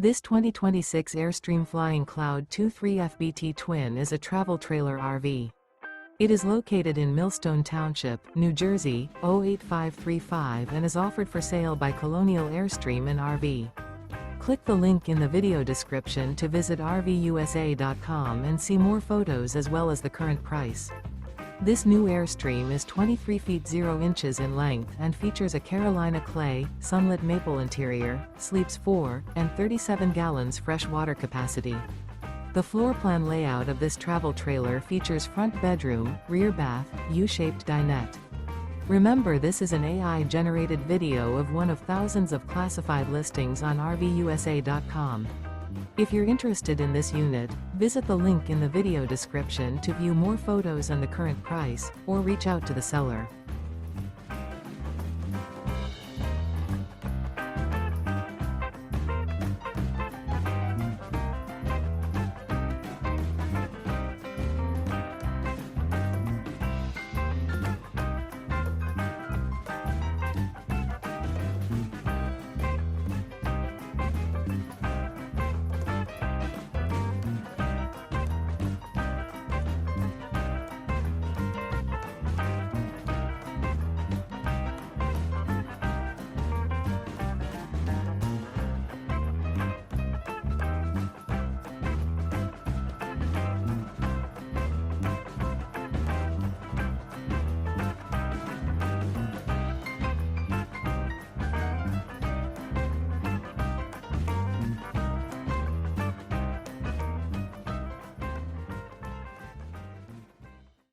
This 2026 Airstream Flying Cloud 23 FBT Twin is a travel trailer RV. It is located in Millstone Township, New Jersey, 08535 and is offered for sale by Colonial Airstream RV. Click the link in the video description to visit RVUSA.com and see more photos as well as the current price. This new Airstream is 23 feet 0 inches in length and features a Carolina clay, Sunlit Maple interior, sleeps 4, and 37 gallons fresh water capacity. The floor plan layout of this travel trailer features front bedroom, rear bath, U-shaped dinette. Remember, this is an AI-generated video of one of thousands of classified listings on RVUSA.com. If you're interested in this unit, visit the link in the video description to view more photos and the current price, or reach out to the seller.